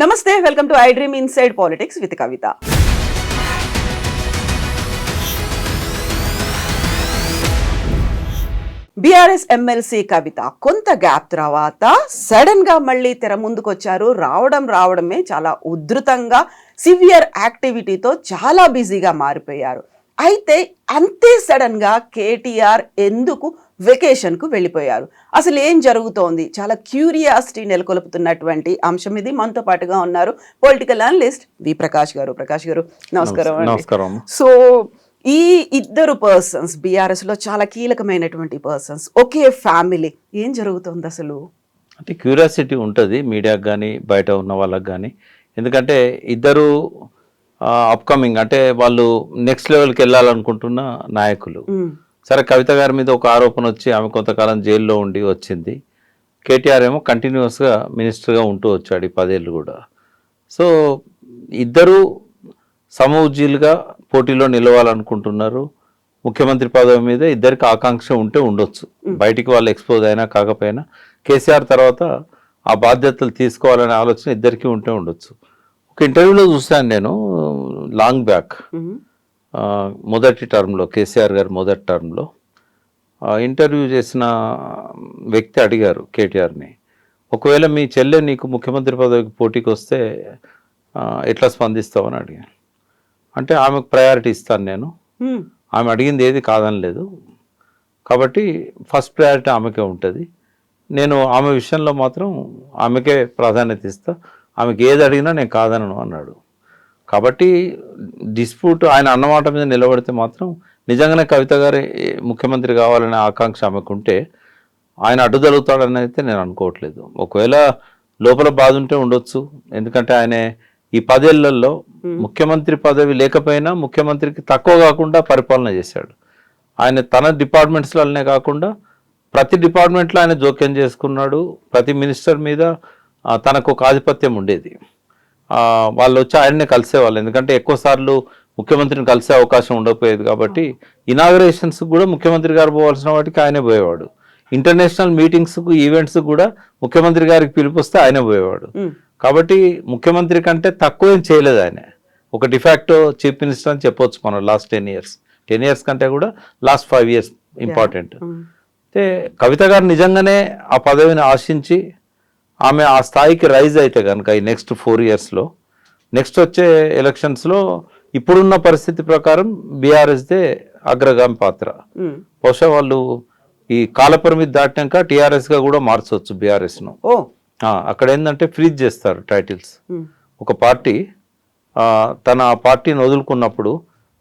నమస్తే, welcome to I dream inside politics with Kavitha. BRS MLC Kavitha కొంత gap తర్వాత sudden గా మళ్ళీ తెర ముందుకొచ్చారు. రావడమే చాలా ఉధృతంగా సివియర్ యాక్టివిటీతో చాలా బిజీగా మారిపోయారు. అయితే అంతే సడన్ గా కేటీఆర్ ఎందుకు వెకేషన్ కు వెళ్ళిపోయారు, అసలు ఏం జరుగుతోంది, చాలా క్యూరియాసిటీ నెలకొల్పుతున్నటువంటి అంశం ఇది. మనతో పాటుగా ఉన్నారు పొలిటికల్ అనలిస్ట్ వి ప్రకాష్ గారు. ప్రకాష్ గారు నమస్కారం. నమస్కారం. సో ఈ ఇద్దరు పర్సన్స్ బీఆర్ఎస్ లో చాలా కీలకమైనటువంటి పర్సన్స్, ఒకే ఫ్యామిలీ, ఏం జరుగుతుంది అసలు? అంటే క్యూరియాసిటీ ఉంటుంది మీడియాకి కానీ బయట ఉన్న వాళ్ళకి కానీ. ఎందుకంటే ఇద్దరు అప్కమింగ్, అంటే వాళ్ళు నెక్స్ట్ లెవెల్కి వెళ్ళాలనుకుంటున్న నాయకులు. సరే, కవిత గారి మీద ఒక ఆరోపణ వచ్చి ఆమె కొంతకాలం జైల్లో ఉండి వచ్చింది. కేటీఆర్ ఏమో కంటిన్యూస్గా మినిస్టర్గా ఉంటూ వచ్చాడు ఈ 10 ఏళ్ళు కూడా. సో ఇద్దరు సమఉజ్జీలుగా పోటీలో నిలవాలనుకుంటున్నారు. ముఖ్యమంత్రి పదవి మీద ఇద్దరికి ఆకాంక్ష ఉంటే ఉండొచ్చు. బయటికి వాళ్ళు ఎక్స్పోజ్ అయినా కాకపోయినా కేసీఆర్ తర్వాత ఆ బాధ్యతలు తీసుకోవాలనే ఆలోచన ఇద్దరికి ఉంటే ఉండొచ్చు. ఒక ఇంటర్వ్యూలో చూశాను నేను లాంగ్ బ్యాక్, మొదటి టర్మ్లో, కేసీఆర్ గారు మొదటి టర్మ్లో ఇంటర్వ్యూ చేసిన వ్యక్తి అడిగారు కేటీఆర్ని, ఒకవేళ మీ చెల్లె నీకు ముఖ్యమంత్రి పదవికి పోటీకి వస్తే ఎట్లా స్పందిస్తావని అడిగాను. అంటే ఆమెకు ప్రయారిటీ ఇస్తాను నేను, ఆమె అడిగింది ఏది కాదనలేదు కాబట్టి ఫస్ట్ ప్రయారిటీ ఆమెకే ఉంటుంది, నేను ఆమె విషయంలో మాత్రం ఆమెకే ప్రాధాన్యత ఇస్తా, ఆమెకి ఏది అడిగినా నేను కాదనను అన్నాడు. కాబట్టి డిస్ప్యూట్ ఆయన అన్నమాట మీద నిలబడితే మాత్రం నిజంగానే కవిత గారి ముఖ్యమంత్రి కావాలనే ఆకాంక్ష ఆమెకుంటే ఆయన అడ్డుదలుగుతాడని అయితే నేను అనుకోవట్లేదు. ఒకవేళ లోపల బాధ ఉంటే ఉండొచ్చు, ఎందుకంటే ఆయన ఈ 10 ఏళ్లలో ముఖ్యమంత్రి పదవి లేకపోయినా ముఖ్యమంత్రికి తక్కువ కాకుండా పరిపాలన చేశాడు. ఆయన తన డిపార్ట్మెంట్స్లనే కాకుండా ప్రతి డిపార్ట్మెంట్లో ఆయన జోక్యం చేసుకున్నాడు. ప్రతి మినిస్టర్ మీద తనకు ఒక ఆధిపత్యం ఉండేది. వాళ్ళు వచ్చి ఆయన్నే కలిసేవాళ్ళు, ఎందుకంటే ఎక్కువసార్లు ముఖ్యమంత్రిని కలిసే అవకాశం ఉండకపోయేది. కాబట్టి ఇనాగరేషన్స్ కూడా ముఖ్యమంత్రి గారు పోవాల్సిన వాటికి ఆయనే పోయేవాడు. ఇంటర్నేషనల్ మీటింగ్స్కు ఈవెంట్స్ కూడా ముఖ్యమంత్రి గారికి పిలిపిస్తే ఆయనే పోయేవాడు. కాబట్టి ముఖ్యమంత్రి కంటే తక్కువ ఏం చేయలేదు ఆయన. ఒక డిఫాక్టో చీఫ్ మినిస్టర్ అని చెప్పొచ్చు మనం. లాస్ట్ 10 ఇయర్స్ కంటే కూడా లాస్ట్ 5 ఇయర్స్ ఇంపార్టెంట్. అయితే కవిత గారు నిజంగానే ఆ పదవిని ఆశించి ఆమె ఆ స్థాయికి రైజ్ అయితే కనుక ఈ నెక్స్ట్ 4 ఇయర్స్లో, నెక్స్ట్ వచ్చే ఎలక్షన్స్లో ఇప్పుడున్న పరిస్థితి ప్రకారం బీఆర్ఎస్దే అగ్రగామి పాత్ర. బహుశా వాళ్ళు ఈ కాలపరిమితి దాటినాక టీఆర్ఎస్గా కూడా మార్చవచ్చు బీఆర్ఎస్ను. అక్కడ ఏంటంటే ఫ్రీజ్ చేస్తారు టైటిల్స్. ఒక పార్టీ తన పార్టీని వదులుకున్నప్పుడు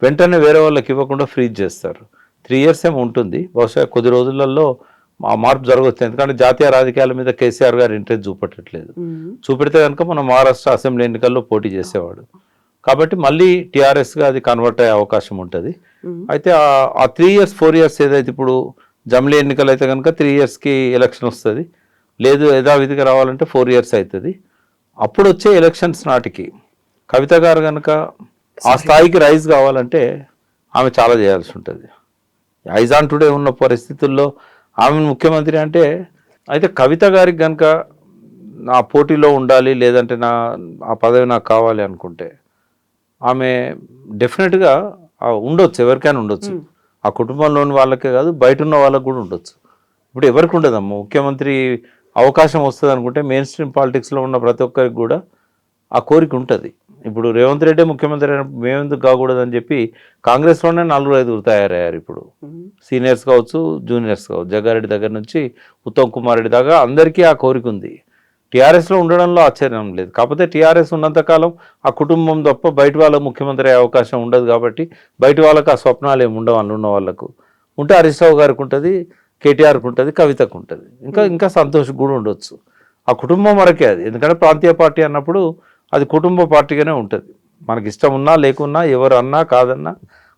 వెంటనే వేరే వాళ్ళకి ఇవ్వకుండా ఫ్రీజ్ చేస్తారు. 3 ఇయర్స్ ఏమో ఉంటుంది. బహుశా కొద్ది రోజులలో ఆ మార్పు జరగవచ్చు, ఎందుకంటే జాతీయ రాజకీయాల మీద కేసీఆర్ గారు ఇంట్రెస్ట్ చూపెట్టట్లేదు. చూపెడితే కనుక మనం మహారాష్ట్ర అసెంబ్లీ ఎన్నికల్లో పోటీ చేసేవాడు. కాబట్టి మళ్ళీ టీఆర్ఎస్గా అది కన్వర్ట్ అయ్యే అవకాశం ఉంటుంది. అయితే ఆ 3 ఇయర్స్ 4 ఇయర్స్ ఏదైతే ఇప్పుడు జమిలీ ఎన్నికలు అయితే కనుక 3 ఇయర్స్కి ఎలక్షన్ వస్తుంది, లేదు యథావిధిగా రావాలంటే 4 ఇయర్స్ అవుతుంది. అప్పుడు వచ్చే ఎలక్షన్స్ నాటికి కవిత గారు కనుక ఆ స్థాయికి రైజ్ కావాలంటే ఆమె చాలా చేయాల్సి ఉంటుంది. ఐజ్ ఆన్ టుడే ఉన్న పరిస్థితుల్లో ఆమె ముఖ్యమంత్రి అంటే, అయితే కవిత గారికి కనుక నా పోటీలో ఉండాలి, లేదంటే ఆ పదవి నాకు కావాలి అనుకుంటే ఆమె డెఫినెట్గా ఉండొచ్చు, ఎవరికైనా ఉండొచ్చు. ఆ కుటుంబంలోని వాళ్ళకే కాదు, బయట ఉన్న వాళ్ళకు కూడా ఉండొచ్చు. ఇప్పుడు ఎవరికి ఉండదమ్మా ముఖ్యమంత్రి అవకాశం వస్తుంది అనుకుంటే మెయిన్ స్ట్రీమ్ పాలిటిక్స్లో ఉన్న ప్రతి ఒక్కరికి కూడా ఆ కోరిక ఉంటుంది. ఇప్పుడు రేవంత్ రెడ్డి ముఖ్యమంత్రి అయినప్పుడు మేమెందుకు కాకూడదని చెప్పి కాంగ్రెస్లోనే 4-5 తయారయ్యారు. ఇప్పుడు సీనియర్స్ కావచ్చు, జూనియర్స్ కావచ్చు, జగ్గారెడ్డి దగ్గర నుంచి ఉత్తమ్ కుమార్ రెడ్డి దాకా అందరికీ ఆ కోరిక ఉంది. టీఆర్ఎస్లో ఉండడంలో ఆశ్చర్యం లేదు. కాకపోతే టీఆర్ఎస్ ఉన్నంతకాలం ఆ కుటుంబం తప్ప బయట వాళ్ళకు ముఖ్యమంత్రి అయ్యే అవకాశం ఉండదు. కాబట్టి బయట వాళ్ళకు ఆ స్వప్నాలు ఏమి ఉండవు. అందులో ఉన్న వాళ్ళకు ఉంటే హరీష్ రావు గారికి ఉంటుంది, కేటీఆర్కి ఉంటుంది, కవితకు ఉంటుంది, ఇంకా సంతోష్ కూడా ఉండొచ్చు. ఆ కుటుంబం వరకే అది. ఎందుకంటే ప్రాంతీయ పార్టీ అన్నప్పుడు అది కుటుంబ పార్టీగానే ఉంటుంది. మనకి ఇష్టం ఉన్నా లేకున్నా, ఎవరు అన్నా కాదన్నా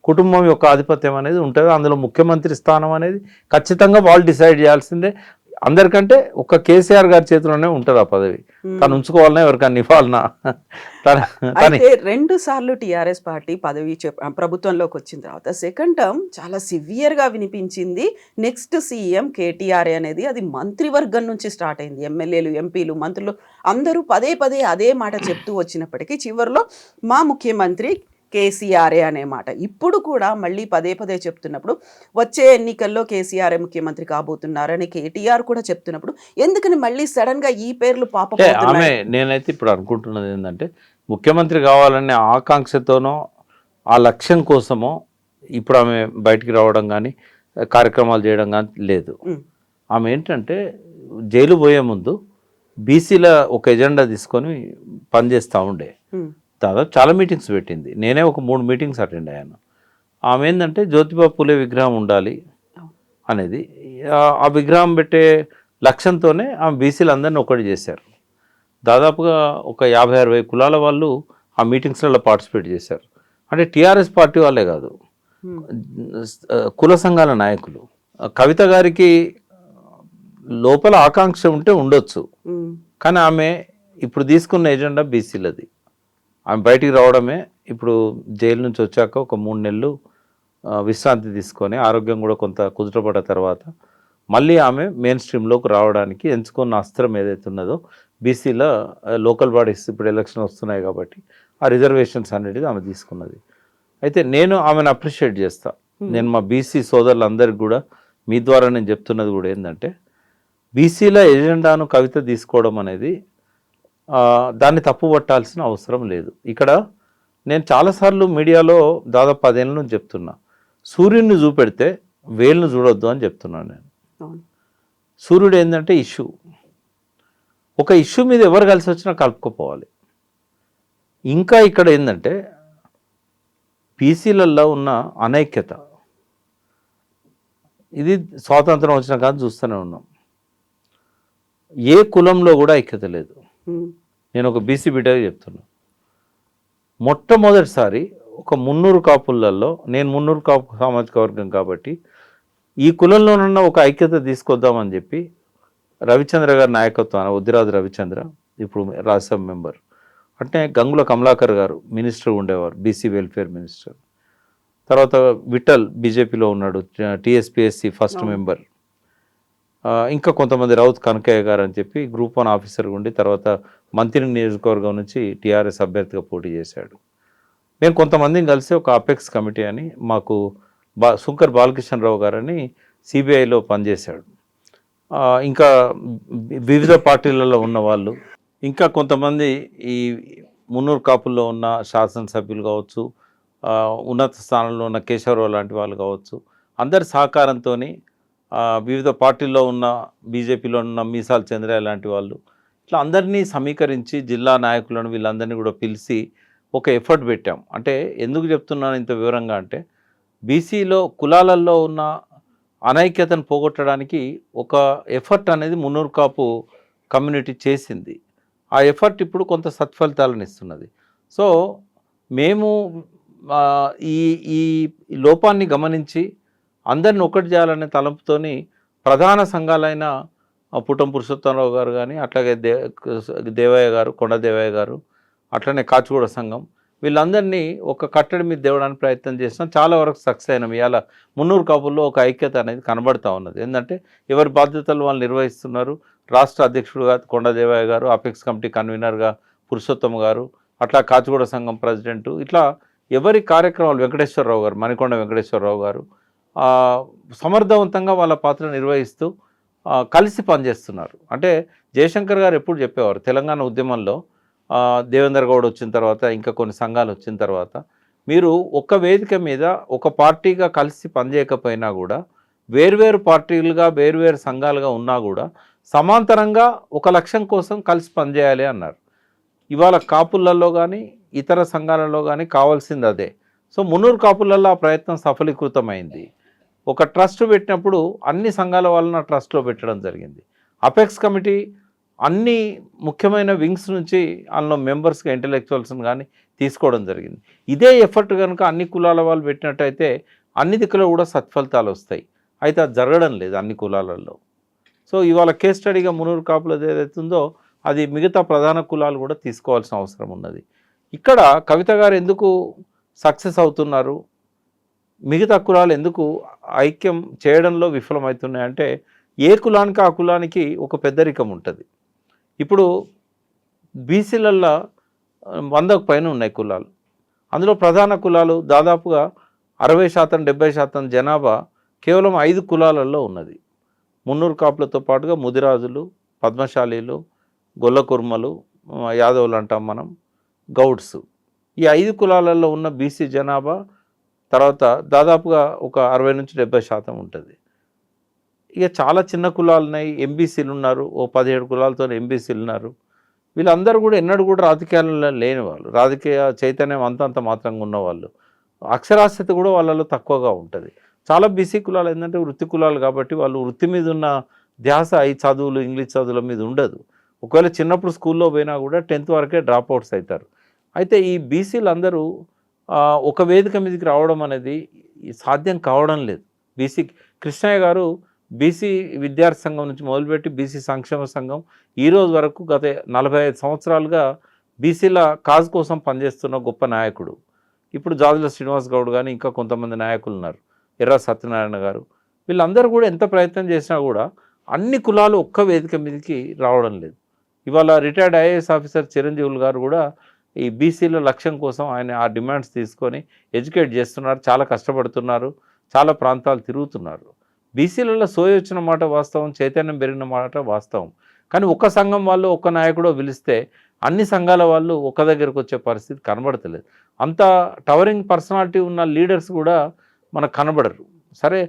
కుటుంబం యొక్క ఆధిపత్యం అనేది ఉంటుంది. అందులో ముఖ్యమంత్రి స్థానం అనేది ఖచ్చితంగా వాళ్ళు డిసైడ్ చేయాల్సిందే. అందరికంటే ఒక కేసీఆర్ గారి చేతిలోనే ఉంటుంది ఆ పదవి. తను ఉంచుకోవాలన్నా ఎవరికన్నా ఇవ్వాలన్నా తన తని అయితే 2 సార్లు టీఆర్ఎస్ పార్టీ ప్రభుత్వంలోకి వచ్చిన తర్వాత సెకండ్ టర్మ్ చాలా సివియర్గా వినిపించింది. నెక్స్ట్ సీఎం కేటీఆర్ అనేది అది మంత్రివర్గం నుంచి స్టార్ట్ అయింది. ఎమ్మెల్యేలు, ఎంపీలు, మంత్రులు అందరూ పదే పదే అదే మాట చెప్తూ వచ్చినప్పటికీ చివరిలో మా ముఖ్యమంత్రి కేసీఆర్ఏ అనే మాట ఇప్పుడు కూడా మళ్ళీ పదే పదే చెప్తున్నప్పుడు వచ్చే ఎన్నికల్లో కేసీఆర్ఏ ముఖ్యమంత్రి కాబోతున్నారని కేటీఆర్ కూడా చెప్తున్నప్పుడు ఎందుకని మళ్ళీ సడన్ గా ఈ పేర్లు అంటే పాపపోతున్నాయి? ఆమె నేనైతే ఇప్పుడు అనుకుంటున్నది ఏంటంటే ముఖ్యమంత్రి కావాలనే ఆకాంక్షతోనో ఆ లక్ష్యం కోసమో ఇప్పుడు ఆమె బయటికి రావడం కానీ కార్యక్రమాలు చేయడం కానీ లేదు. ఉమ్, ఆమె ఏంటంటే జైలు పోయే ముందు బీసీల ఒక ఎజెండా తీసుకొని పనిచేస్తూ ఉండే. ఉమ్, దాదాపు చాలా మీటింగ్స్ పెట్టింది. నేనే ఒక 3 మీటింగ్స్ అటెండ్ అయ్యాను. ఆమె ఏంటంటే జ్యోతిబా పూలే విగ్రహం ఉండాలి అనేది ఆ విగ్రహం పెట్టే లక్ష్యంతోనే ఆమె బీసీలు అందరినీ ఒకటి చేశారు. దాదాపుగా ఒక 50-60 కులాల వాళ్ళు ఆ మీటింగ్స్లలో పార్టిసిపేట్ చేశారు. అంటే టీఆర్ఎస్ పార్టీ వాళ్ళే కాదు, ఉమ్, కుల సంఘాల నాయకులు. కవిత గారికి లోపల ఆకాంక్ష ఉంటే ఉండొచ్చు, ఉమ్, కానీ ఆమె ఇప్పుడు తీసుకున్న ఎజెండా బీసీలది. ఆమె బయటికి రావడమే. ఇప్పుడు జైలు నుంచి వచ్చాక ఒక 3 నెలలు విశ్రాంతి తీసుకొని ఆరోగ్యం కూడా కొంత కుదుటపడ్డ తర్వాత మళ్ళీ ఆమె మెయిన్ స్ట్రీమ్లోకి రావడానికి ఎంచుకున్న అస్త్రం ఏదైతే ఉన్నదో బీసీల లోకల్ బాడీస్ ఇప్పుడు ఎలక్షన్ వస్తున్నాయి కాబట్టి ఆ రిజర్వేషన్స్ అనేది ఆమె తీసుకున్నది. అయితే నేను ఆమెను అప్రిషియేట్ చేస్తా. నేను మా బీసీ సోదరులందరికీ కూడా మీ ద్వారా నేను చెప్తున్నది కూడా ఏంటంటే బీసీల ఎజెండాను కవిత తీసుకోవడం అనేది దాన్ని తప్పు పట్టాల్సిన అవసరం లేదు. ఇక్కడ నేను చాలాసార్లు మీడియాలో దాదాపు 10 ఏళ్ళ నుంచి చెప్తున్నా, సూర్యుడిని చూపెడితే వేలును చూడొద్దు అని చెప్తున్నాను నేను. అవును. సూర్యుడు ఏంటంటే ఇష్యూ, ఒక ఇష్యూ మీద ఎవరు కలిసి వచ్చినా కలుపుకోపోవాలి. ఇంకా ఇక్కడ ఏంటంటే బీసీలలో ఉన్న అనైక్యత, ఇది స్వాతంత్రం వచ్చిన కాదు చూస్తూనే ఉన్నాం. ఏ కులంలో కూడా ఐక్యత లేదు. ఉమ్, నేను ఒక బీసీ బిడ్డగా చెప్తున్నా. మొట్టమొదటిసారి ఒక 300 కాపులలో, నేను 300 కాపు సామాజిక వర్గం కాబట్టి ఈ కులంలోనున్న ఒక ఐక్యత తీసుకొద్దామని చెప్పి రవిచంద్ర గారి నాయకత్వాన, ఉద్దిరాజు రవిచంద్ర ఇప్పుడు రాజ్యసభ మెంబర్, అంటే గంగుల కమలాకర్ గారు మినిస్టర్ ఉండేవారు, బీసీ వెల్ఫేర్ మినిస్టర్. తర్వాత విఠల్ బీజేపీలో ఉన్నాడు, టీఎస్పీఎస్సీ ఫస్ట్ మెంబర్. ఇంకా కొంతమంది రౌత్ కనకయ్య గారు అని చెప్పి గ్రూప్ 1 ఆఫీసర్ ఉండి తర్వాత మంత్రి నియోజకవర్గం నుంచి టీఆర్ఎస్ అభ్యర్థిగా పోటీ చేశాడు. మేము కొంతమందిని కలిసి ఒక అపెక్స్ కమిటీ అని, మాకు శంకర్ బాలకృష్ణరావు గారని సిబిఐలో పనిచేశాడు. ఇంకా వివిధ పార్టీలలో ఉన్న వాళ్ళు, ఇంకా కొంతమంది ఈ 300 కాపుల్లో ఉన్న శాసనసభ్యులు కావచ్చు, ఉన్నత స్థానంలో ఉన్న కేశవరావు లాంటి వాళ్ళు కావచ్చు, అందరి సహకారంతో వివిధ పార్టీల్లో ఉన్న బీజేపీలో ఉన్న మీసాల చంద్రయ్య లాంటి వాళ్ళు, ఇట్లా అందరినీ సమీకరించి జిల్లా నాయకులను వీళ్ళందరినీ కూడా పిలిచి ఒక ఎఫర్ట్ పెట్టాం. అంటే ఎందుకు చెప్తున్నాను ఇంత వివరంగా అంటే బీసీలో కులాలలో ఉన్న అనైక్యతను పోగొట్టడానికి ఒక ఎఫర్ట్ అనేది 300 కాపు కమ్యూనిటీ చేసింది. ఆ ఎఫర్ట్ ఇప్పుడు కొంత సత్ఫలితాలను ఇస్తున్నది. సో మేము ఈ ఈ లోపాన్ని గమనించి అందరిని ఒకటి చేయాలనే తలంపుతోని ప్రధాన సంఘాలైన పుట్టం పురుషోత్తమరావు గారు కానీ, అట్లాగే దేవయ్య గారు, కొండ దేవయ్య గారు, అట్లనే కాచిగూడ సంఘం, వీళ్ళందరినీ ఒక కట్టడి మీద తేవడానికి ప్రయత్నం చేసినాం. చాలా వరకు సక్సెస్ అయినాం. ఇవాళ 300 కాపుల్లో ఒక ఐక్యత అనేది కనబడతా ఉన్నది. ఏంటంటే ఎవరి బాధ్యతలు వాళ్ళు నిర్వహిస్తున్నారు. రాష్ట్ర అధ్యక్షుడుగా కొండ దేవయ్య గారు, అపెక్స్ కమిటీ కన్వీనర్గా పురుషోత్తమ గారు, అట్లా కాచిగూడ సంఘం ప్రెసిడెంటు, ఇట్లా ఎవరి కార్యక్రమాలు వెంకటేశ్వరరావు గారు, మణికొండ వెంకటేశ్వరరావు గారు సమర్థవంతంగా వాళ్ళ పాత్ర నిర్వహిస్తూ కలిసి పనిచేస్తున్నారు. అంటే జయశంకర్ గారు ఎప్పుడు చెప్పేవారు, తెలంగాణ ఉద్యమంలో దేవేందర్ గౌడ్ వచ్చిన తర్వాత, ఇంకా కొన్ని సంఘాలు వచ్చిన తర్వాత, మీరు ఒక్క వేదిక మీద ఒక పార్టీగా కలిసి పనిచేయకపోయినా కూడా, వేర్వేరు పార్టీలుగా వేర్వేరు సంఘాలుగా ఉన్నా కూడా సమాంతరంగా ఒక లక్ష్యం కోసం కలిసి పనిచేయాలి అన్నారు. ఇవాళ కాపులలో కానీ ఇతర సంఘాలలో కానీ కావాల్సింది అదే. సో 300 కాపులలో ఆ ప్రయత్నం సఫలీకృతమైంది. ఒక ట్రస్ట్ పెట్టినప్పుడు అన్ని సంఘాల వాళ్ళని ట్రస్ట్లో పెట్టడం జరిగింది. అపెక్స్ కమిటీ అన్ని ముఖ్యమైన వింగ్స్ నుంచి అందులో మెంబర్స్గా ఇంటలెక్చువల్స్ని కానీ తీసుకోవడం జరిగింది. ఇదే ఎఫర్ట్ కనుక అన్ని కులాల వాళ్ళు పెట్టినట్టయితే అన్ని దిక్కులో కూడా సత్ఫలితాలు వస్తాయి. అయితే అది జరగడం లేదు అన్ని కులాలలో. సో ఇవాళ కేస్ స్టడీగా 300 కాపులది ఏదైతుందో అది మిగతా ప్రధాన కులాలు కూడా తీసుకోవాల్సిన అవసరం ఉన్నది. ఇక్కడ కవిత గారు ఎందుకు సక్సెస్ అవుతున్నారు, మిగతా కులాలు ఎందుకు ఐక్యం చేయడంలో విఫలమవుతున్నాయంటే ఏ కులానికి ఆ కులానికి ఒక పెద్దరికం ఉంటుంది. ఇప్పుడు బీసీలల్లో 100కు పైన ఉన్నాయి కులాలు. అందులో ప్రధాన కులాలు దాదాపుగా 60% 70% జనాభా కేవలం 5 కులాలలో ఉన్నది. మున్నూరు కాపులతో పాటుగా ముదిరాజులు, పద్మశాలీలు, గొల్ల కుర్మలు, యాదవులు అంటాం మనం, గౌడ్స్. ఈ 5 కులాలలో ఉన్న బీసీ జనాభా తర్వాత దాదాపుగా ఒక 60-70% ఉంటుంది. ఇక చాలా చిన్న కులాలు ఉన్నాయి, ఎంబీసీలు ఉన్నారు, ఓ 17 కులాలతో ఎంబీసీలు ఉన్నారు. వీళ్ళందరూ కూడా ఎన్నడూ కూడా రాజకీయాలలో లేని వాళ్ళు, రాజకీయ చైతన్యం అంతంత మాత్రంగా ఉన్నవాళ్ళు. అక్షరాస్యత కూడా వాళ్ళలో తక్కువగా ఉంటుంది. చాలా బీసీ కులాలు ఏంటంటే వృత్తి కులాలు కాబట్టి వాళ్ళు వృత్తి మీద ఉన్న ధ్యాస ఈ చదువులు ఇంగ్లీష్ చదువుల మీద ఉండదు. ఒకవేళ చిన్నప్పుడు స్కూల్లో పోయినా కూడా 10th వరకే డ్రాప్ అవుట్స్ అవుతారు. అయితే ఈ బీసీలు అందరూ ఒక వేదిక మీదకి రావడం అనేది సాధ్యం కావడం లేదు. బీసీ కృష్ణయ్య గారు బీసీ విద్యార్థి సంఘం నుంచి మొదలుపెట్టి బీసీ సంక్షేమ సంఘం ఈ రోజు వరకు గత 45 సంవత్సరాలుగా బీసీల కాజ్ కోసం పనిచేస్తున్న గొప్ప నాయకుడు. ఇప్పుడు జాజుల శ్రీనివాస్ గౌడ్ కానీ ఇంకా కొంతమంది నాయకులు ఉన్నారు, ఎర్ర సత్యనారాయణ గారు. వీళ్ళందరూ కూడా ఎంత ప్రయత్నం చేసినా కూడా అన్ని కులాలు ఒక్క వేదిక మీదకి రావడం లేదు. ఇవాళ రిటైర్డ్ ఐఏఎస్ ఆఫీసర్ చిరంజీవులు గారు కూడా ఈ బీసీల లక్ష్యం కోసం ఆయన ఆ డిమాండ్స్ తీసుకొని ఎడ్యుకేట్ చేస్తున్నారు, చాలా కష్టపడుతున్నారు, చాలా ప్రాంతాలు తిరుగుతున్నారు. బీసీలలో సోయి వచ్చిన మాట వాస్తవం, చైతన్యం పెరిగిన మాట వాస్తవం. కానీ ఒక్క సంఘం వాళ్ళు ఒక్క నాయకుడో పిలిస్తే అన్ని సంఘాల వాళ్ళు ఒక్క దగ్గరకు వచ్చే పరిస్థితి కనబడతలేదు. అంత టవరింగ్ పర్సనాలిటీ ఉన్న లీడర్స్ కూడా మనకు కనబడరు. సరే,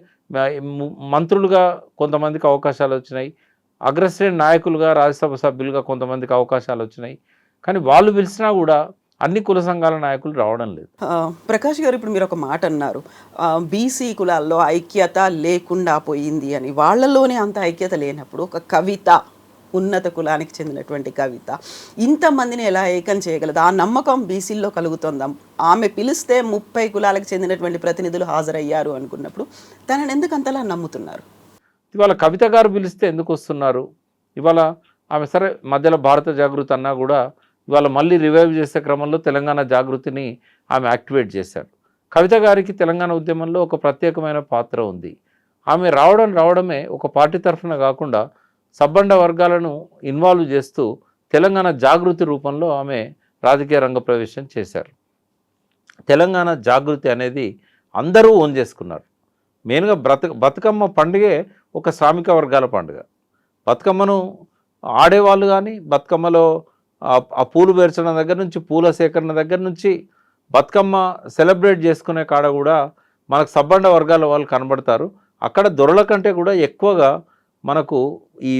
మంత్రులుగా కొంతమందికి అవకాశాలు వచ్చినాయి, అగ్రశ్రేణి నాయకులుగా రాజ్యసభ సభ్యులుగా కొంతమందికి అవకాశాలు వచ్చినాయి. కానీ వాళ్ళు పిలిచినా కూడా అన్ని కుల సంఘాల నాయకులు రావడం లేదు. ప్రకాష్ గారు, ఇప్పుడు మీరు ఒక మాట అన్నారు, బీసీ కులాల్లో ఐక్యత లేకుండా పోయింది అని. వాళ్ళలోనే అంత ఐక్యత లేనప్పుడు ఒక కవిత, ఉన్నత కులానికి చెందినటువంటి కవిత, ఇంతమందిని ఎలా ఏకం చేయగలదు? ఆ నమ్మకం బీసీల్లో కలుగుతుందా? ఆమె పిలిస్తే 30 కులాలకు చెందినటువంటి ప్రతినిధులు హాజరయ్యారు అనుకున్నప్పుడు తనని ఎందుకు అంతలా నమ్ముతున్నారు? ఇవాళ కవిత గారు పిలిస్తే ఎందుకు వస్తున్నారు? ఇవాళ ఆమె సరే మధ్యలో భారత జాగృతి అన్నా కూడా ఇవాళ మళ్ళీ రివైవ్ చేసే క్రమంలో తెలంగాణ జాగృతిని ఆమె యాక్టివేట్ చేశారు. కవిత గారికి తెలంగాణ ఉద్యమంలో ఒక ప్రత్యేకమైన పాత్ర ఉంది. ఆమె రావడమే ఒక పార్టీ తరఫున కాకుండా సబ్బండ వర్గాలను ఇన్వాల్వ్ చేస్తూ తెలంగాణ జాగృతి రూపంలో ఆమె రాజకీయ రంగ ప్రవేశం చేశారు. తెలంగాణ జాగృతి అనేది అందరూ ఓన్ చేసుకున్నారు. మెయిన్గా బతుకమ్మ పండుగే ఒక శ్రామిక వర్గాల పండుగ. బతుకమ్మను ఆడేవాళ్ళు కానీ, బతుకమ్మలో ఆ పూలు పేర్చడం దగ్గర నుంచి, పూల సేకరణ దగ్గర నుంచి, బతుకమ్మ సెలబ్రేట్ చేసుకునే కాడ కూడా మనకు సబ్బండ వర్గాల వాళ్ళు కనబడతారు. అక్కడ దొరల కంటే కూడా ఎక్కువగా మనకు ఈ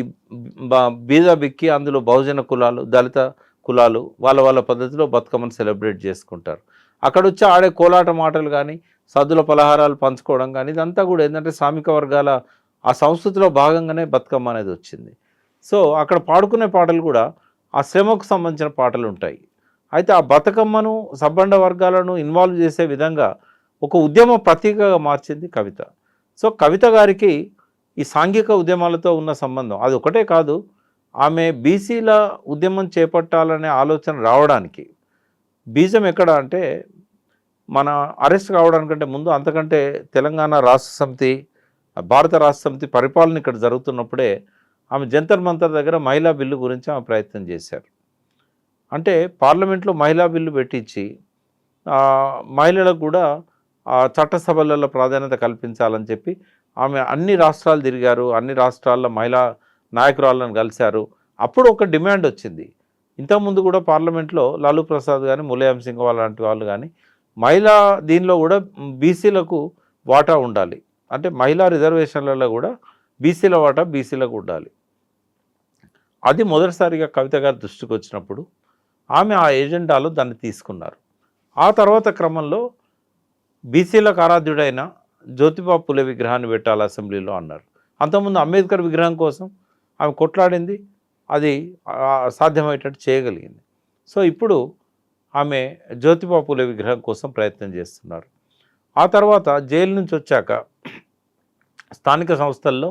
బీద బిక్కి, అందులో బహుజన కులాలు, దళిత కులాలు వాళ్ళ పద్ధతిలో బతుకమ్మను సెలబ్రేట్ చేసుకుంటారు. అక్కడ వచ్చి ఆడే కోలాట మాటలు కానీ, సద్దుల పలహారాలు పంచుకోవడం కానీ, ఇదంతా కూడా ఏంటంటే శ్రామిక వర్గాల ఆ సంస్కృతిలో భాగంగానే బతుకమ్మ అనేది వచ్చింది. సో అక్కడ పాడుకునే పాటలు కూడా ఆ శ్రమకు సంబంధించిన పాటలు ఉంటాయి. అయితే ఆ బతుకమ్మను సబ్బండ వర్గాలను ఇన్వాల్వ్ చేసే విధంగా ఒక ఉద్యమ ప్రతీకగా మార్చింది కవిత. సో కవిత గారికి ఈ సాంఘిక ఉద్యమాలతో ఉన్న సంబంధం అది ఒకటే కాదు, ఆమె బీసీల ఉద్యమం చేపట్టాలనే ఆలోచన రావడానికి బీజం ఎక్కడ అంటే, మన అరెస్ట్ కావడానికంటే ముందు, అంతకంటే తెలంగాణ రాష్ట్ర సమితి, భారత రాష్ట్ర సమితి పరిపాలన ఇక్కడ జరుగుతున్నప్పుడే ఆమె జంతర్ మంతర్ దగ్గర మహిళా బిల్లు గురించి ఆమె ప్రయత్నం చేశారు. అంటే పార్లమెంట్లో మహిళా బిల్లు పెట్టించి మహిళలకు కూడా చట్టసభలలో ప్రాధాన్యత కల్పించాలని చెప్పి ఆమె అన్ని రాష్ట్రాలు తిరిగారు, అన్ని రాష్ట్రాల్లో మహిళా నాయకురాలను కలిశారు. అప్పుడు ఒక డిమాండ్ వచ్చింది. ఇంతకుముందు కూడా పార్లమెంట్లో లాలూ ప్రసాద్ కానీ, ములాయం సింగ్ లాంటి వాళ్ళు కానీ మహిళా దీనిలో కూడా బీసీలకు వాటా ఉండాలి, అంటే మహిళా రిజర్వేషన్లలో కూడా బీసీల వాటా బీసీలకు ఉండాలి. అది మొదటిసారిగా కవిత గారి దృష్టికి వచ్చినప్పుడు ఆమె ఆ ఎజెండాలో దాన్ని తీసుకున్నారు. ఆ తర్వాత క్రమంలో బీసీలకు ఆరాధ్యుడైన జ్యోతిబా పులే విగ్రహాన్ని పెట్టాలి అసెంబ్లీలో అన్నారు. అంతకుముందు అంబేద్కర్ విగ్రహం కోసం ఆమె కొట్లాడింది, అది సాధ్యమయ్యేటట్టు చేయగలిగింది. సో ఇప్పుడు ఆమె జ్యోతిబా పులే విగ్రహం కోసం ప్రయత్నం చేస్తున్నారు. ఆ తర్వాత జైలు నుంచి వచ్చాక స్థానిక సంస్థల్లో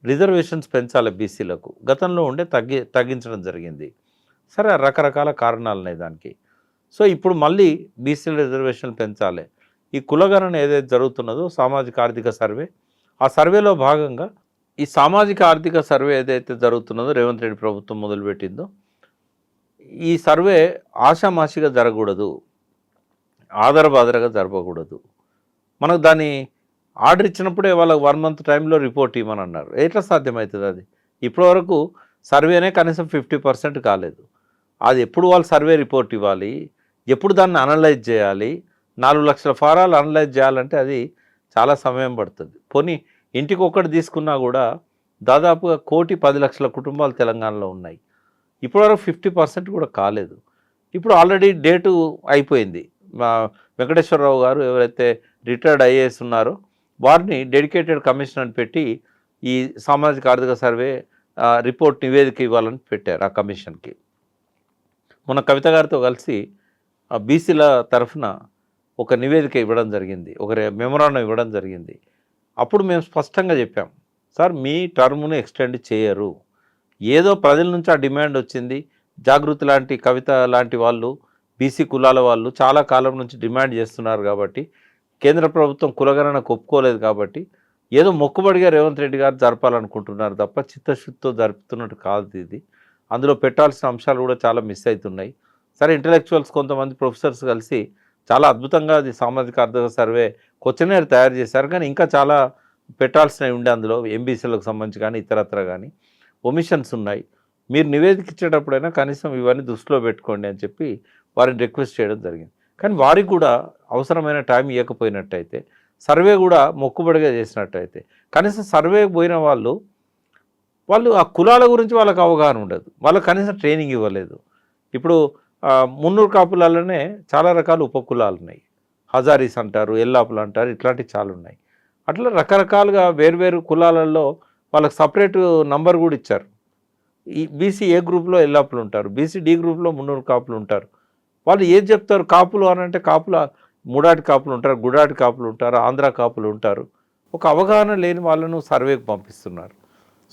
రిజర్వేషన్స్ పెంచాలి బీసీలకు, గతంలో ఉండే తగ్గించడం జరిగింది. సరే రకరకాల కారణాలు ఉన్నాయి దానికి. సో ఇప్పుడు మళ్ళీ బీసీల రిజర్వేషన్లు పెంచాలి. ఈ కులగణన ఏదైతే జరుగుతున్నదో సామాజిక ఆర్థిక సర్వే, ఆ సర్వేలో భాగంగా ఈ సామాజిక ఆర్థిక సర్వే ఏదైతే జరుగుతున్నదో రేవంత్ రెడ్డి ప్రభుత్వం మొదలుపెట్టిందో, ఈ సర్వే ఆషామాషిగా జరగకూడదు, ఆధారబాధరగా జరపకూడదు. మనకు దాన్ని ఆర్డర్ ఇచ్చినప్పుడే వాళ్ళకి 1 మంత్ టైంలో రిపోర్ట్ ఇవ్వమని అన్నారు. ఎట్లా సాధ్యమవుతుంది అది? ఇప్పటివరకు సర్వేనే కనీసం 50% కాలేదు. అది ఎప్పుడు వాళ్ళు సర్వే రిపోర్ట్ ఇవ్వాలి, ఎప్పుడు దాన్ని అనలైజ్ చేయాలి, 4 లక్షల ఫారాలు అనలైజ్ చేయాలంటే అది చాలా సమయం పడుతుంది. పోనీ ఇంటికి ఒక్కటి తీసుకున్నా కూడా దాదాపుగా 1,10,00,000 కుటుంబాలు తెలంగాణలో ఉన్నాయి. ఇప్పటివరకు 50% కూడా కాలేదు. ఇప్పుడు ఆల్రెడీ డేటు అయిపోయింది. మా వెంకటేశ్వరరావు గారు ఎవరైతే రిటైర్డ్ ఐఏఎస్ ఉన్నారో వారిని డెడికేటెడ్ కమిషన్ అని పెట్టి ఈ సామాజిక ఆర్థిక సర్వే రిపోర్ట్ నివేదిక ఇవ్వాలని పెట్టారు ఆ కమిషన్కి. మొన్న కవిత గారితో కలిసి బీసీల తరఫున ఒక నివేదిక ఇవ్వడం జరిగింది, ఒక మెమొరాండం ఇవ్వడం జరిగింది. అప్పుడు మేము స్పష్టంగా చెప్పాం, సార్ మీ టర్మును ఎక్స్టెండ్ చేయరు, ఏదో ప్రజల నుంచి ఆ డిమాండ్ వచ్చింది. జాగృతి లాంటి, కవిత లాంటి వాళ్ళు, బీసీ కులాల వాళ్ళు చాలా కాలం నుంచి డిమాండ్ చేస్తున్నారు కాబట్టి, కేంద్ర ప్రభుత్వం కులగణనకు ఒప్పుకోలేదు కాబట్టి ఏదో మొక్కుబడిగా రేవంత్ రెడ్డి గారు జరపాలనుకుంటున్నారు తప్ప చిత్తశుద్ధితో జరుపుతున్నట్టు కాదు ఇది. అందులో పెట్టాల్సిన అంశాలు కూడా చాలా మిస్ అవుతున్నాయి. సరే ఇంటలెక్చువల్స్ కొంతమంది ప్రొఫెసర్స్ కలిసి చాలా అద్భుతంగా అది సామాజిక ఆర్థిక సర్వే క్వశ్చనర్ తయారు చేశారు, కానీ ఇంకా చాలా పెట్టాల్సినవి ఉండే అందులో ఎంబీసీలకు సంబంధించి కానీ ఇతరత్ర కానీ ఒమిషన్స్ ఉన్నాయి. మీరు నివేదిక ఇచ్చేటప్పుడైనా కనీసం ఇవన్నీ దృష్టిలో పెట్టుకోండి అని చెప్పి వారిని రిక్వెస్ట్ చేయడం జరిగింది. కానీ వారికి కూడా అవసరమైన టైం ఇవ్వకపోయినట్టయితే, సర్వే కూడా మొక్కుబడిగా చేసినట్టయితే, కనీసం సర్వేకి పోయిన వాళ్ళు ఆ కులాల గురించి వాళ్ళకి అవగాహన ఉండదు, వాళ్ళకి కనీసం ట్రైనింగ్ ఇవ్వలేదు. ఇప్పుడు మున్నూరు కాపులలోనే చాలా రకాల ఉపకులాలు ఉన్నాయి, హజారీస్ అంటారు, ఎల్లాపులు అంటారు, ఇట్లాంటివి చాలా ఉన్నాయి. అట్లా రకరకాలుగా వేరువేరు కులాలలో వాళ్ళకి సపరేట్ నంబర్ కూడా ఇచ్చారు. ఈ బీసీ ఏ గ్రూప్లో ఎల్లాపులు ఉంటారు, బీసీ డి గ్రూప్లో మున్నూరు కాపులు ఉంటారు. వాళ్ళు ఏది చెప్తారు, కాపులు అని అంటే కాపుల మూడాటి కాపులు ఉంటారు, గుడాటి కాపులు ఉంటారు, ఆంధ్ర కాపులు ఉంటారు. ఒక అవగాహన లేని వాళ్ళను సర్వేకి పంపిస్తున్నారు.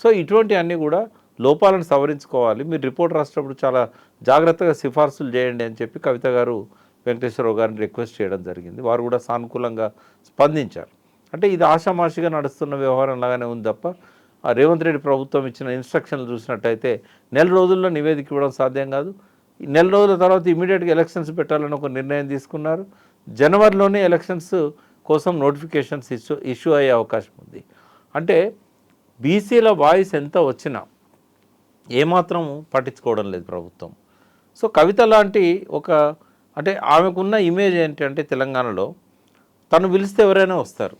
సో ఇటువంటి అన్నీ కూడా లోపాలను సవరించుకోవాలి. మీరు రిపోర్ట్ రాసేటప్పుడు చాలా జాగ్రత్తగా సిఫార్సులు చేయండి అని చెప్పి కవిత గారు వెంకటేశ్వరరావు గారిని రిక్వెస్ట్ చేయడం జరిగింది. వారు కూడా సానుకూలంగా స్పందించారు. అంటే ఇది ఆషామాషిగా నడుస్తున్న వ్యవహారం లాగానే ఉంది తప్ప రేవంత్ రెడ్డి ప్రభుత్వం ఇచ్చిన ఇన్స్ట్రక్షన్లు చూసినట్టయితే నెల రోజుల్లో నివేదిక ఇవ్వడం సాధ్యం కాదు. నెల రోజుల తర్వాత ఇమీడియట్గా ఎలక్షన్స్ పెట్టాలని ఒక నిర్ణయం తీసుకున్నారు. జనవరిలోనే ఎలక్షన్స్ కోసం నోటిఫికేషన్స్ ఇష్యూ అయ్యే అవకాశం ఉంది. అంటే బీసీల వాయిస్ ఎంత వచ్చినా ఏమాత్రం పట్టించుకోవడం లేదు ప్రభుత్వం. సో కవిత లాంటి అంటే ఆమెకున్న ఇమేజ్ ఏంటంటే తెలంగాణలో తను పిలిస్తే ఎవరైనా వస్తారు.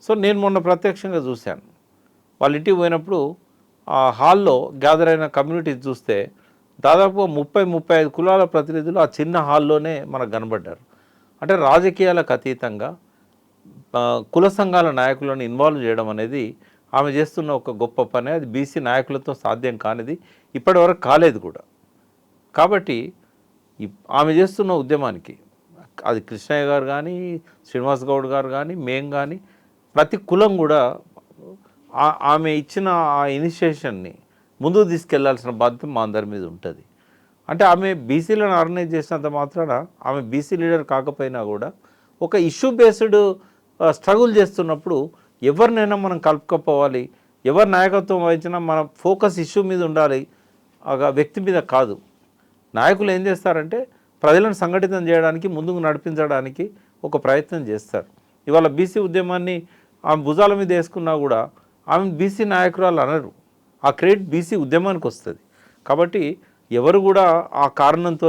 సో నేను మొన్న ప్రత్యక్షంగా చూశాను, వాళ్ళ ఇంటికి పోయినప్పుడు ఆ హాల్లో గ్యాదర్ అయిన కమ్యూనిటీస్ చూస్తే దాదాపు 30-35 కులాల ప్రతినిధులు ఆ చిన్న హాల్లోనే మనకు కనబడ్డారు. అంటే రాజకీయాలకు అతీతంగా కుల సంఘాల నాయకులను ఇన్వాల్వ్ చేయడం అనేది ఆమె చేస్తున్న ఒక గొప్ప పని. అది బీసీ నాయకులతో సాధ్యం కానిది, ఇప్పటివరకు కాలేదు కూడా. కాబట్టి ఆమె చేస్తున్న ఉద్యమానికి అది కృష్ణయ్య గారు కానీ, శ్రీనివాస్ గౌడ్ గారు కానీ, మేం కానీ, ప్రతి కులం కూడా ఆమె ఇచ్చిన ఆ ఇనిషియేషన్ని ముందుకు తీసుకెళ్లాల్సిన బాధ్యత మా అందరి మీద ఉంటుంది. అంటే ఆమె బీసీలను ఆర్గనైజ్ చేసినంత మాత్రాన ఆమె బీసీ లీడర్ కాకపోయినా కూడా ఒక ఇష్యూ బేస్డ్ స్ట్రగుల్ చేస్తున్నప్పుడు ఎవరినైనా మనం కలుపుకపోవాలి, ఎవరి నాయకత్వం వహించినా మన ఫోకస్ ఇష్యూ మీద ఉండాలి, ఆ వ్యక్తి మీద కాదు. నాయకులు ఏం చేస్తారంటే ప్రజలను సంఘటితం చేయడానికి, ముందుకు నడిపించడానికి ఒక ప్రయత్నం చేస్తారు. ఇవాళ బీసీ ఉద్యమాన్ని ఆమె భుజాల మీద వేసుకున్నా కూడా ఆమె బీసీ నాయకురాలు అనరు, ఆ క్రెడిట్ బీసీ ఉద్యమానికి వస్తుంది. కాబట్టి ఎవరు కూడా ఆ కారణంతో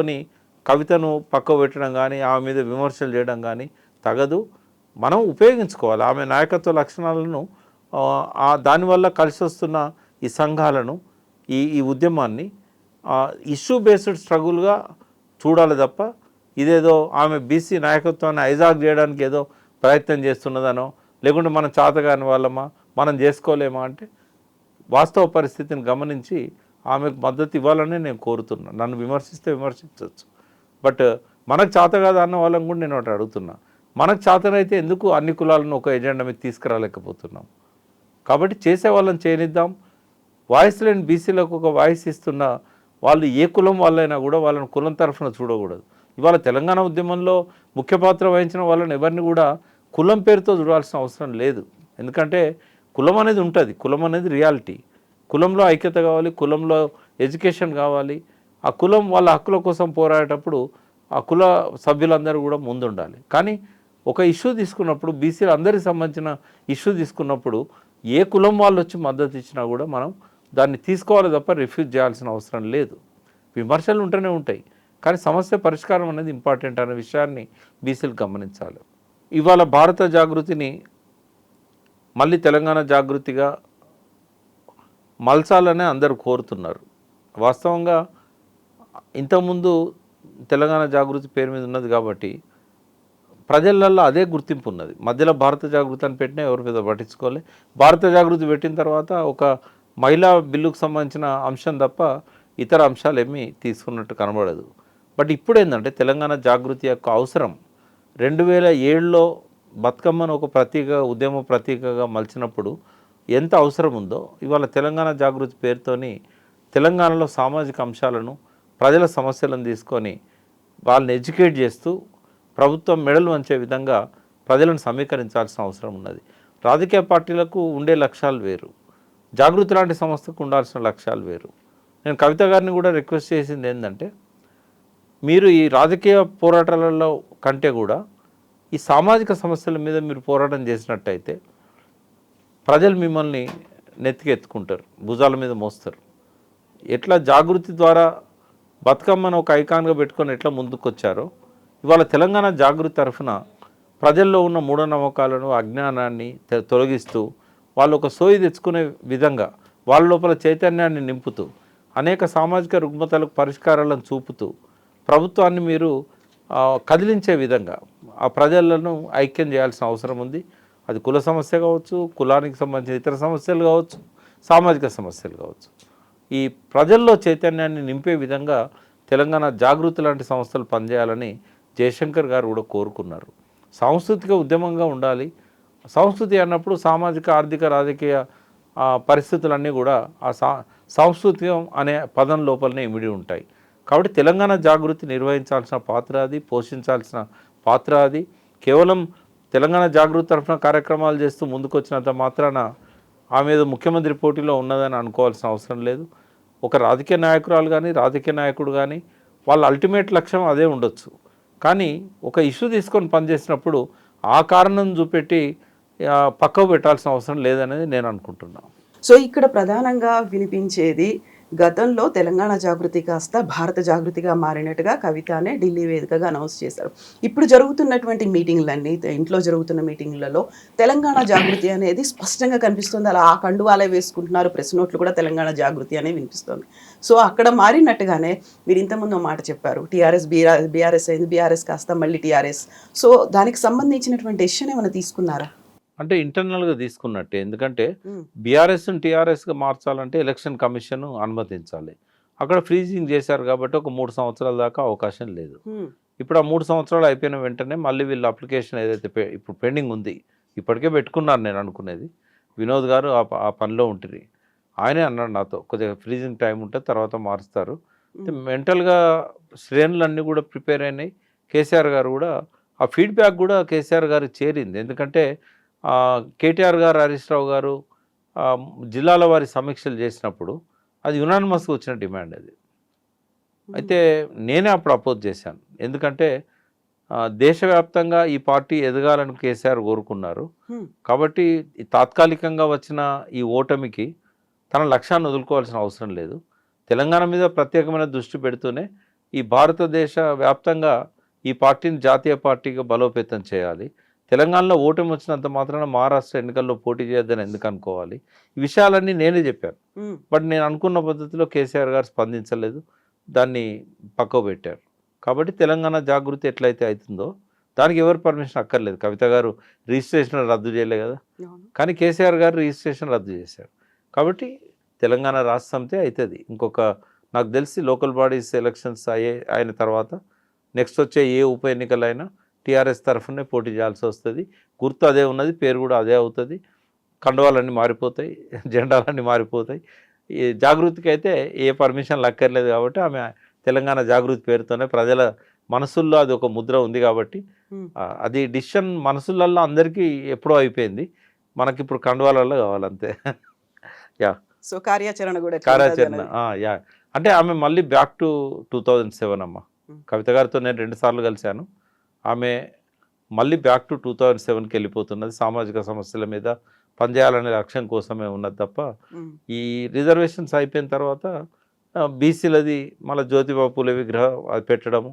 కవితను పక్క పెట్టడం కానీ, ఆమె మీద విమర్శలు చేయడం కానీ తగదు. మనం ఉపయోగించుకోవాలి ఆమె నాయకత్వ లక్షణాలను, దానివల్ల కలిసి వస్తున్న ఈ సంఘాలను, ఈ ఉద్యమాన్ని ఇష్యూ బేస్డ్ స్ట్రగుల్గా చూడాలి తప్ప ఇదేదో ఆమె బీసీ నాయకత్వాన్ని హైజాక్ చేయడానికి ఏదో ప్రయత్నం చేస్తున్నదనో, లేకుంటే మనం చేతగాని వాళ్ళమా, మనం చేసుకోలేమా అంటే వాస్తవ పరిస్థితిని గమనించి ఆమెకు మద్దతు ఇవ్వాలని నేను కోరుతున్నా. నన్ను విమర్శిస్తే విమర్శించవచ్చు, బట్ మనకు చేత కాదు అన్న వాళ్ళని కూడా నేను ఒకటి అడుగుతున్నా, మనకు చేతనైతే ఎందుకు అన్ని కులాలను ఒక ఎజెండా మీద తీసుకురాలేకపోతున్నాం? కాబట్టి చేసే వాళ్ళని చేయనిద్దాం. వాయిస్ లేని బీసీలకు ఒక వాయిస్ ఇస్తున్న వాళ్ళు ఏ కులం వాళ్ళైనా కూడా వాళ్ళని కులం తరఫున చూడకూడదు. ఇవాళ తెలంగాణ ఉద్యమంలో ముఖ్య పాత్ర వహించిన వాళ్ళని ఎవరిని కూడా కులం పేరుతో చూడాల్సిన అవసరం లేదు. ఎందుకంటే కులం అనేది ఉంటుంది, కులం అనేది రియాలిటీ. కులంలో ఐక్యత కావాలి, కులంలో ఎడ్యుకేషన్ కావాలి. ఆ కులం వాళ్ళ హక్కుల కోసం పోరాడేటప్పుడు ఆ కుల సభ్యులందరూ కూడా ముందుండాలి. కానీ ఒక ఇష్యూ తీసుకున్నప్పుడు, బీసీలు అందరికి సంబంధించిన ఇష్యూ తీసుకున్నప్పుడు ఏ కులం వాళ్ళు వచ్చి మద్దతు ఇచ్చినా కూడా మనం దాన్ని తీసుకోవాలి తప్ప రిఫ్యూజ్ చేయాల్సిన అవసరం లేదు. విమర్శలు ఉంటూనే ఉంటాయి, కానీ సమస్య పరిష్కారం అనేది ఇంపార్టెంట్ అనే విషయాన్ని బీసీలు గమనించాలి. ఇవాళ భారత జాగృతిని మళ్ళీ తెలంగాణ జాగృతిగా మలచాలనే అందరూ కోరుతున్నారు. వాస్తవంగా ఇంతకుముందు తెలంగాణ జాగృతి పేరు మీద ఉన్నది కాబట్టి ప్రజలల్లో అదే గుర్తింపు ఉన్నది. మధ్యలో భారత జాగృతి అని పెట్టినా ఎవరి మీద పట్టించుకోలే. భారత జాగృతి పెట్టిన తర్వాత ఒక మహిళా బిల్లుకు సంబంధించిన అంశం తప్ప ఇతర అంశాలు ఏమీ తీసుకున్నట్టు కనబడదు. బట్ ఇప్పుడు ఏంటంటే తెలంగాణ జాగృతి యొక్క అవసరం 2007లో బతుకమ్మను ఒక ప్రతీక, ఉద్యమ ప్రతీకగా మలిచినప్పుడు ఎంత అవసరం ఉందో ఇవాళ తెలంగాణ జాగృతి పేరుతోని తెలంగాణలో సామాజిక అంశాలను, ప్రజల సమస్యలను తీసుకొని వాళ్ళని ఎడ్యుకేట్ చేస్తూ ప్రభుత్వం మెడలు వంచే విధంగా ప్రజలను సమీకరించాల్సిన అవసరం ఉన్నది. రాజకీయ పార్టీలకు ఉండే లక్ష్యాలు వేరు, జాగృతి లాంటి సంస్థకు ఉండాల్సిన లక్ష్యాలు వేరు. నేను కవిత గారిని కూడా రిక్వెస్ట్ చేసింది ఏంటంటే, మీరు ఈ రాజకీయ పోరాటాలలో కంటే కూడా ఈ సామాజిక సమస్యల మీద మీరు పోరాటం చేసినట్టయితే ప్రజలు మిమ్మల్ని నెత్తికెత్తుకుంటారు, భుజాల మీద మోస్తారు. ఎట్లా జాగృతి ద్వారా బతుకమ్మను ఒక ఐకాన్గా పెట్టుకొని ఎట్లా ముందుకొచ్చారో ఇవాళ తెలంగాణ జాగృతి తరఫున ప్రజల్లో ఉన్న మూఢనమ్మకాలను, అజ్ఞానాన్ని తొలగిస్తూ వాళ్ళు ఒక సోయి తెచ్చుకునే విధంగా వాళ్ళ లోపల చైతన్యాన్ని నింపుతూ అనేక సామాజిక రుగ్మతలకు పరిష్కారాలను చూపుతూ ప్రభుత్వాన్ని మీరు కదిలించే విధంగా ఆ ప్రజలను ఐక్యం చేయాల్సిన అవసరం ఉంది. అది కుల సమస్య కావచ్చు, కులానికి సంబంధించిన ఇతర సమస్యలు కావచ్చు, సామాజిక సమస్యలు కావచ్చు. ఈ ప్రజల్లో చైతన్యాన్ని నింపే విధంగా తెలంగాణ జాగృతి లాంటి సంస్థలు పనిచేయాలని జయశంకర్ గారు కూడా కోరుకున్నారు. సాంస్కృతిక ఉద్యమంగా ఉండాలి. సంస్కృతి అన్నప్పుడు సామాజిక, ఆర్థిక, రాజకీయ పరిస్థితులన్నీ కూడా ఆ సాంస్కృతికం అనే పదం లోపలనే ఇమిడి ఉంటాయి. కాబట్టి తెలంగాణ జాగృతి నిర్వహించాల్సిన పాత్ర అది, పోషించాల్సిన పాత్ర అది. కేవలం తెలంగాణ జాగృతి తరఫున కార్యక్రమాలు చేస్తూ ముందుకొచ్చినంత మాత్రాన ఆమె ఏదో ముఖ్యమంత్రి పోటీలో ఉన్నదని అనుకోవాల్సిన అవసరం లేదు. ఒక రాజకీయ నాయకురాలు కానీ, రాజకీయ నాయకుడు కానీ వాళ్ళ అల్టిమేట్ లక్ష్యం అదే ఉండొచ్చు. కానీ ఒక ఇష్యూ తీసుకొని పనిచేసినప్పుడు ఆ కారణం చూపెట్టి పక్కకు పెట్టాల్సిన అవసరం లేదనేది నేను అనుకుంటున్నాను. సో ఇక్కడ ప్రధానంగా వినిపించేది, గతంలో తెలంగాణ జాగృతి కాస్త భారత జాగృతిగా మారినట్టుగా కవితనే ఢిల్లీ వేదికగా అనౌన్స్ చేశారు. ఇప్పుడు జరుగుతున్నటువంటి మీటింగ్లన్నీ, ఇంట్లో జరుగుతున్న మీటింగ్లలో తెలంగాణ జాగృతి అనేది స్పష్టంగా కనిపిస్తుంది. అలా ఆ కండువాలే వేసుకుంటున్నారు, ప్రెస్ నోట్లు కూడా తెలంగాణ జాగృతి అనే వినిపిస్తుంది. సో అక్కడ మారినట్టుగానే మీరు ఇంతకుముందు మాట చెప్పారు, టీఆర్ఎస్ బీఆర్ఎస్ అయింది, బీఆర్ఎస్ కాస్త మళ్ళీ టీఆర్ఎస్. సో దానికి సంబంధించినటువంటి డెసిషన్ ఏమైనా తీసుకున్నారా? అంటే ఇంటర్నల్గా తీసుకున్నట్టే. ఎందుకంటే బీఆర్ఎస్ని టీఆర్ఎస్గా మార్చాలంటే ఎలక్షన్ కమిషన్ అనుమతించాలి. అక్కడ ఫ్రీజింగ్ చేశారు కాబట్టి ఒక 3 సంవత్సరాల దాకా అవకాశం లేదు. ఇప్పుడు ఆ 3 సంవత్సరాలు అయిపోయిన వెంటనే మళ్ళీ వీళ్ళ అప్లికేషన్ ఏదైతే ఇప్పుడు పెండింగ్ ఉంది, ఇప్పటికే పెట్టుకున్నారు. నేను అనుకునేది వినోద్ గారు ఆ పనిలో ఉంటుంది. ఆయనే అన్నాడు నాతో, కొద్దిగా ఫ్రీజింగ్ టైం ఉంటే తర్వాత మారుస్తారు. మెంటల్గా శ్రేణులన్నీ కూడా ప్రిపేర్ అయినాయి. కేసీఆర్ గారు కూడా ఆ ఫీడ్బ్యాక్ కూడా కేసీఆర్ గారు చేరింది. ఎందుకంటే కేటీఆర్ గారు, హరీష్ రావు గారు జిల్లాల వారి సమీక్షలు చేసినప్పుడు అది యునానిమస్గా వచ్చిన డిమాండ్ అది. అయితే నేనే అప్పుడు అపోజ్ చేశాను. ఎందుకంటే దేశవ్యాప్తంగా ఈ పార్టీ ఎదగాలని కేసీఆర్ కోరుకున్నారు. కాబట్టి తాత్కాలికంగా వచ్చిన ఈ ఓటమికి తన లక్ష్యాన్ని వదులుకోవాల్సిన అవసరం లేదు. తెలంగాణ మీద ప్రత్యేకమైన దృష్టి పెడుతూనే ఈ భారతదేశ వ్యాప్తంగా ఈ పార్టీని జాతీయ పార్టీగా బలోపేతం చేయాలి. తెలంగాణలో ఓటమి వచ్చినంత మాత్రాన మహారాష్ట్ర ఎన్నికల్లో పోటీ చేయొద్దని ఎందుకు అనుకోవాలి? ఈ విషయాలన్నీ నేనే చెప్పాను. బట్ నేను అనుకున్న పద్ధతిలో కేసీఆర్ గారు స్పందించలేదు, దాన్ని పక్కకు పెట్టారు. కాబట్టి తెలంగాణ జాగృతి ఎట్లయితే అవుతుందో దానికి ఎవరు పర్మిషన్ అక్కర్లేదు. కవిత గారు రిజిస్ట్రేషన్ రద్దు చేయలే కదా, కానీ కేసీఆర్ గారు రిజిస్ట్రేషన్ రద్దు చేశారు. కాబట్టి తెలంగాణ రాష్ట్ర సమితి అవుతుంది. నాకు తెలిసి లోకల్ బాడీస్ ఎలక్షన్స్ అయిన తర్వాత నెక్స్ట్ వచ్చే ఏ ఉప ఎన్నికలైనా టీఆర్ఎస్ తరఫునే పోటీ చేయాల్సి వస్తుంది. గుర్తు అదే ఉన్నది, పేరు కూడా అదే అవుతుంది. కండువాలన్నీ మారిపోతాయి, జెండాలన్నీ మారిపోతాయి. ఈ జాగృతికి అయితే ఏ పర్మిషన్లు అక్కర్లేదు కాబట్టి ఆమె తెలంగాణ జాగృతి పేరుతోనే ప్రజల మనసుల్లో అది ఒక ముద్ర ఉంది కాబట్టి అది డిసిషన్ మనసులల్లో అందరికీ ఎప్పుడో అయిపోయింది. మనకిప్పుడు కండువాలలో కావాలంతే. యా సో కార్యాచరణ కూడా కార్యాచరణ యా అంటే ఆమె మళ్ళీ బ్యాక్ టు 2007 అమ్మ. కవిత గారితో నేను 2 సార్లు కలిశాను. ఆమె మళ్ళీ బ్యాక్ టు 2007కి వెళ్ళిపోతున్నది. సామాజిక సమస్యల మీద పనిచేయాలనే లక్ష్యం కోసమే ఉన్నది తప్ప ఈ రిజర్వేషన్స్ అయిపోయిన తర్వాత బీసీలది మళ్ళీ జ్యోతిబా పూలే విగ్రహం అది పెట్టడము,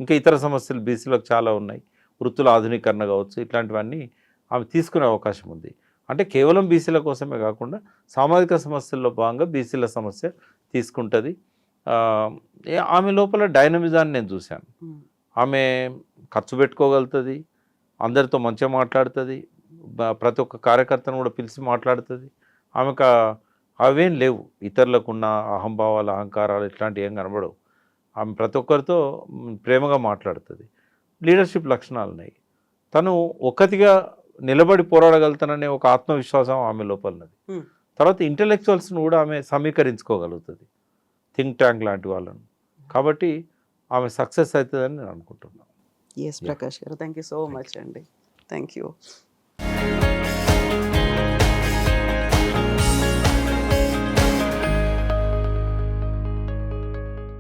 ఇంకా ఇతర సమస్యలు బీసీలకు చాలా ఉన్నాయి. వృత్తుల ఆధునీకరణ కావచ్చు, ఇట్లాంటివన్నీ ఆమె తీసుకునే అవకాశం ఉంది. అంటే కేవలం బీసీల కోసమే కాకుండా సామాజిక సమస్యల్లో భాగంగా బీసీల సమస్య తీసుకుంటుంది. ఆమె లోపల డైనమిజాన్ని నేను చూశాను. ఆమె ఖర్చు పెట్టుకోగలుగుతుంది, అందరితో మంచిగా మాట్లాడుతుంది, ప్రతి ఒక్క కార్యకర్తను కూడా పిలిచి మాట్లాడుతుంది. ఆమెకు అవేం లేవు, ఇతరులకున్న అహంభావాలు అహంకారాలు ఇట్లాంటివి ఏం కనబడవు. ఆమె ప్రతి ఒక్కరితో ప్రేమగా మాట్లాడుతుంది. లీడర్షిప్ లక్షణాలు ఉన్నాయి. తను ఒక్కతిగా నిలబడి పోరాడగలుగుతాననే ఒక ఆత్మవిశ్వాసం ఆమె లోపల ఉన్నది. తర్వాత ఇంటలెక్చువల్స్ను కూడా ఆమె సమీకరించుకోగలుగుతుంది, థింక్ ట్యాంక్ లాంటి వాళ్ళను. కాబట్టి ఆమె సక్సెస్ అవుతుందని నేను అనుకుంటున్నాను. ఎస్ ప్రకాష్ గారు, థ్యాంక్ యూ సో మచ్ అండి. Thank you.